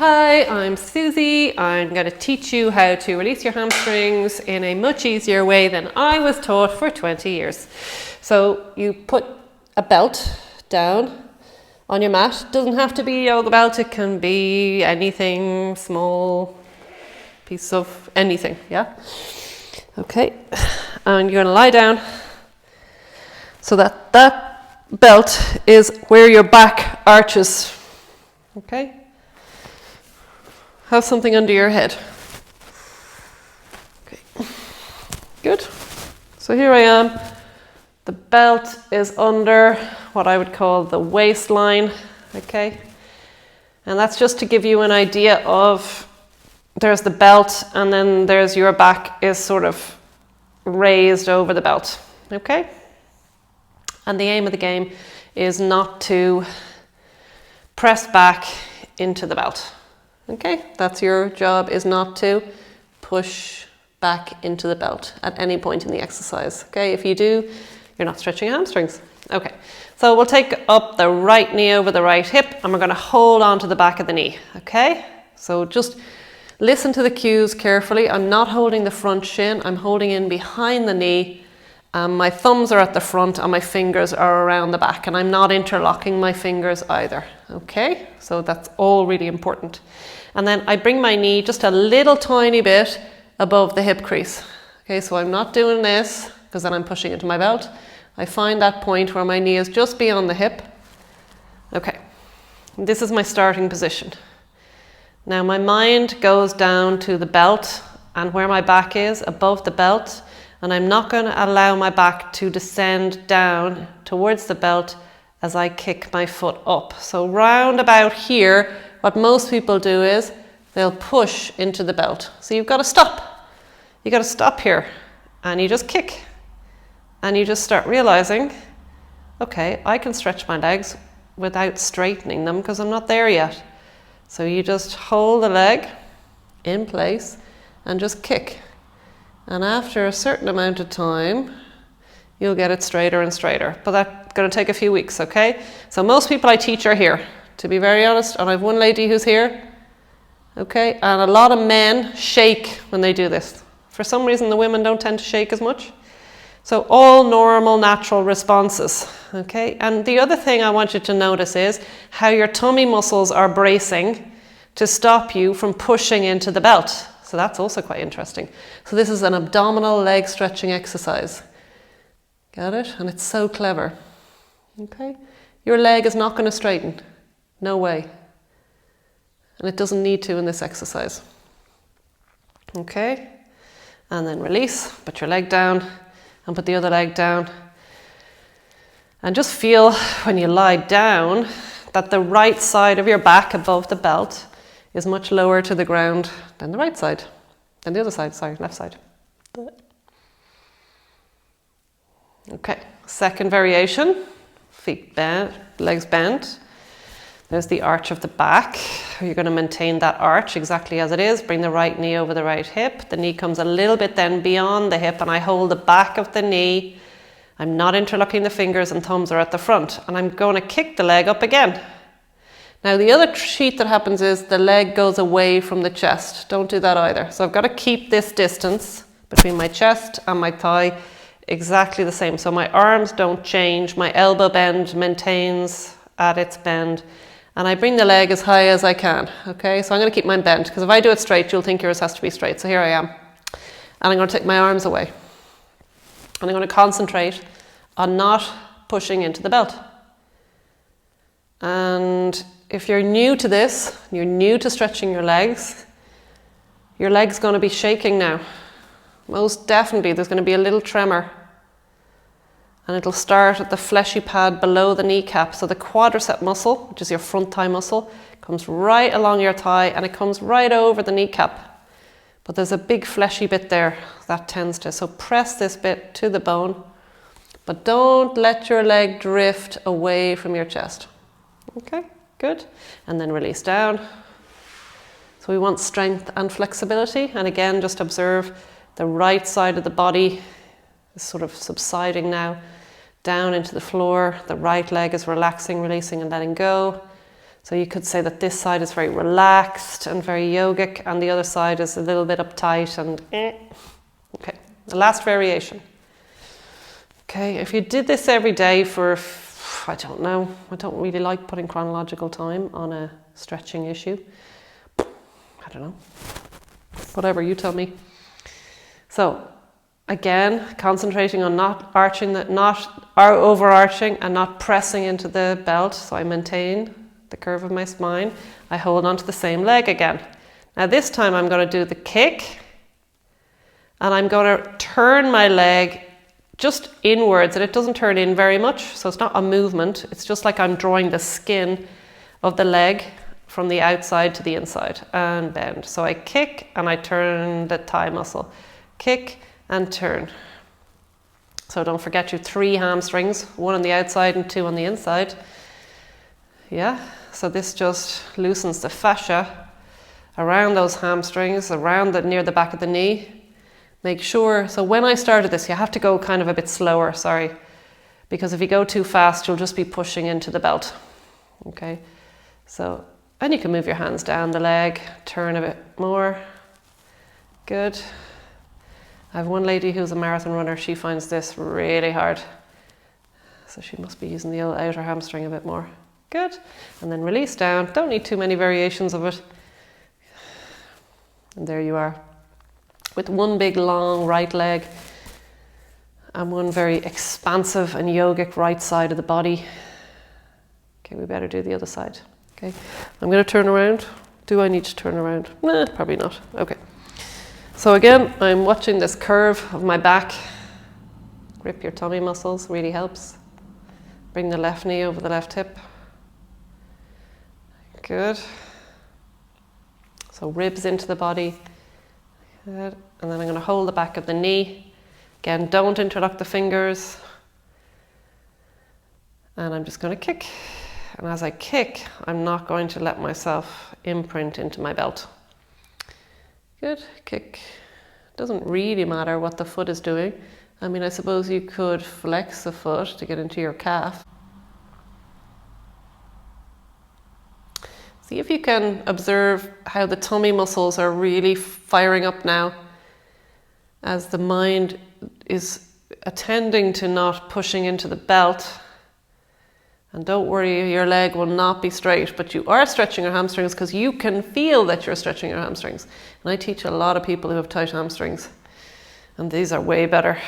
Hi, I'm Susie. I'm going to teach you how to release your hamstrings in a much easier way than I was taught for 20 years. So you put a belt down on your mat. It doesn't have to be a yoga belt. It can be anything, small piece of anything, yeah? Okay, and you're going to lie down so that belt is where your back arches, okay? Have something under your head. Okay, good. So here I am. The belt is under what I would call the waistline, okay? And that's just to give you an idea of there's the belt and then there's your back is sort of raised over the belt, okay? And the aim of the game is not to press back into the belt. Okay, that's your job, is not to push back into the belt at any point in the exercise. Okay, if you do, you're not stretching your hamstrings. Okay, so we'll take up the right knee over the right hip and we're going to hold on to the back of the knee. Okay, so just listen to the cues carefully. I'm not holding the front shin, I'm holding in behind the knee. My thumbs are at the front and my fingers are around the back, and I'm not interlocking my fingers either. Okay, so that's all really important. And then I bring my knee just a little tiny bit above the hip crease. Okay, so I'm not doing this because then I'm pushing into my belt. I find that point where my knee is just beyond the hip. Okay, this is my starting position. Now my mind goes down to the belt and where my back is above the belt, and I'm not going to allow my back to descend down towards the belt as I kick my foot up. So round about here, what most people do is they'll push into the belt. So you've got to stop. You've got to stop here and you just kick. And you just start realizing, okay, I can stretch my legs without straightening them because I'm not there yet. So you just hold the leg in place and just kick. And after a certain amount of time, you'll get it straighter and straighter. But that's going to take a few weeks, okay? So most people I teach are here, to be very honest. And I have one lady who's here, okay? And a lot of men shake when they do this. For some reason, the women don't tend to shake as much. So all normal, natural responses, okay? And the other thing I want you to notice is how your tummy muscles are bracing to stop you from pushing into the belt. So that's also quite interesting. So this is an abdominal leg stretching exercise. Got it? And it's so clever. Okay? Your leg is not going to straighten. No way. And it doesn't need to in this exercise. Okay? And then release. Put your leg down and put the other leg down. And just feel when you lie down that the right side of your back above the belt is much lower to the ground than the right side, than the other side, sorry, left side. Okay, second variation, feet bent, legs bent. There's the arch of the back. You're going to maintain that arch exactly as it is. Bring the right knee over the right hip. The knee comes a little bit then beyond the hip and I hold the back of the knee. I'm not interlocking the fingers and thumbs are at the front. And I'm going to kick the leg up again. Now the other cheat that happens is the leg goes away from the chest. Don't do that either. So I've got to keep this distance between my chest and my thigh exactly the same. So my arms don't change. My elbow bend maintains at its bend. And I bring the leg as high as I can. Okay, so I'm going to keep mine bent because if I do it straight, you'll think yours has to be straight. So here I am. And I'm going to take my arms away. And I'm going to concentrate on not pushing into the belt. And if you're new to this, you're new to stretching your leg's going to be shaking now. Most definitely there's going to be a little tremor. And it'll start at the fleshy pad below the kneecap. So the quadricep muscle, which is your front thigh muscle, comes right along your thigh and it comes right over the kneecap. But there's a big fleshy bit there that tends to. So press this bit to the bone, but don't let your leg drift away from your chest. Okay, good. And then release down. So we want strength and flexibility. And again, just observe the right side of the body is sort of subsiding now down into the floor. The right leg is relaxing, releasing and letting go. So you could say that this side is very relaxed and very yogic, and the other side is a little bit uptight and Okay, the last variation. Okay, if you did this every day for, I don't know, I don't really like putting chronological time on a stretching issue. I don't know. Whatever, you tell me. So, again, concentrating on not overarching and not pressing into the belt. So I maintain the curve of my spine. I hold onto the same leg again. Now this time I'm going to do the kick, and I'm going to turn my leg just inwards, and it doesn't turn in very much, so it's not a movement. It's just like I'm drawing the skin of the leg from the outside to the inside and bend. So I kick and I turn the thigh muscle. Kick and turn. So don't forget your 3 hamstrings, 1 on the outside and 2 on the inside. Yeah, so this just loosens the fascia around those hamstrings, around near the back of the knee. Make sure, so when I started this, you have to go kind of a bit slower, sorry, because if you go too fast, you'll just be pushing into the belt. Okay, so, and you can move your hands down the leg, turn a bit more. Good. I have one lady who's a marathon runner, she finds this really hard. So she must be using the outer hamstring a bit more. Good. And then release down. Don't need too many variations of it. And there you are. With one big long right leg and one very expansive and yogic right side of the body. Okay, we better do the other side. Okay, I'm going to turn around. Do I need to turn around? Nah, probably not. Okay. So again, I'm watching this curve of my back. Grip your tummy muscles, really helps. Bring the left knee over the left hip. Good. So ribs into the body. Good. And then I'm going to hold the back of the knee. Again, don't interlock the fingers. And I'm just going to kick. And as I kick, I'm not going to let myself imprint into my belt. Good. Kick. Doesn't really matter what the foot is doing. I mean, I suppose you could flex the foot to get into your calf. See if you can observe how the tummy muscles are really firing up now as the mind is attending to not pushing into the belt. And don't worry, your leg will not be straight, but you are stretching your hamstrings because you can feel that you're stretching your hamstrings. And I teach a lot of people who have tight hamstrings, and these are way better.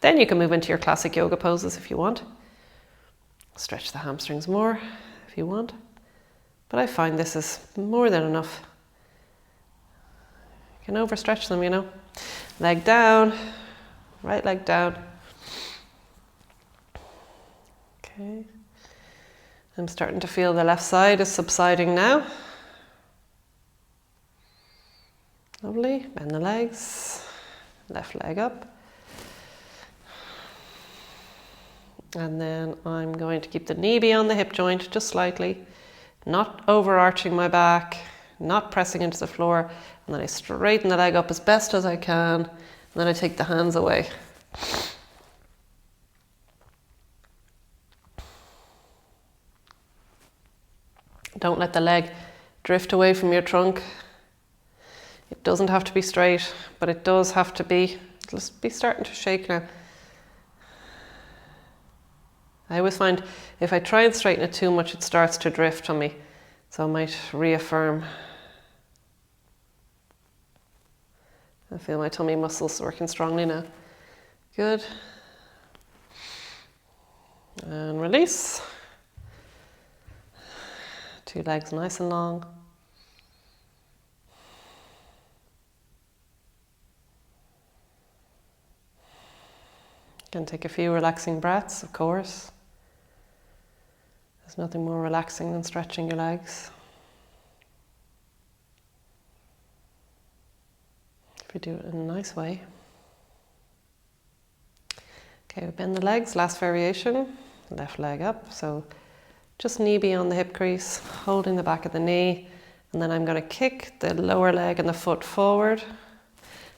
Then you can move into your classic yoga poses if you want. Stretch the hamstrings more if you want. But I find this is more than enough. You can overstretch them, you know. Leg down, right leg down. Okay. I'm starting to feel the left side is subsiding now. Lovely. Bend the legs. Left leg up. And then I'm going to keep the knee beyond the hip joint just slightly. Not overarching my back, not pressing into the floor, and then I straighten the leg up as best as I can, and then I take the hands away. Don't let the leg drift away from your trunk. It doesn't have to be straight, but it does have to be. It'll be starting to shake now. I always find if I try and straighten it too much, it starts to drift on me. So I might reaffirm. I feel my tummy muscles working strongly now. Good. And release. 2 legs nice and long. You can take a few relaxing breaths, of course. There's nothing more relaxing than stretching your legs. If you do it in a nice way. Okay, we bend the legs, last variation. Left leg up, so just knee beyond the hip crease, holding the back of the knee, and then I'm going to kick the lower leg and the foot forward,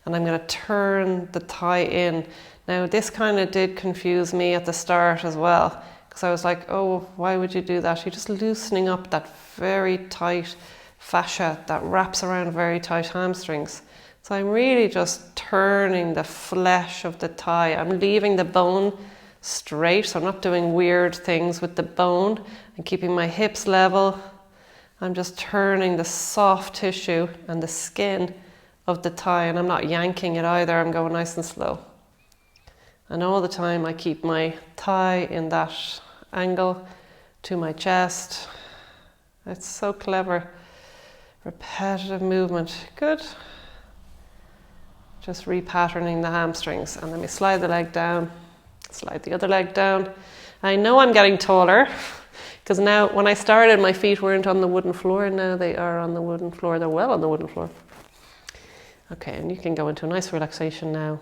and I'm going to turn the thigh in. Now this kind of did confuse me at the start as well, because I was like, oh, why would you do that? You're just loosening up that very tight fascia that wraps around very tight hamstrings. So I'm really just turning the flesh of the thigh. I'm leaving the bone straight, so I'm not doing weird things with the bone. I'm keeping my hips level. I'm just turning the soft tissue and the skin of the thigh, and I'm not yanking it either. I'm going nice and slow. And all the time I keep my thigh in that angle to my chest. It's so clever. Repetitive movement. Good. Just repatterning the hamstrings. And let me slide the leg down, slide the other leg down. I know I'm getting taller because now when I started, my feet weren't on the wooden floor, and now they are on the wooden floor. They're well on the wooden floor. Okay, and you can go into a nice relaxation now.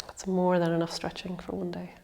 That's more than enough stretching for one day.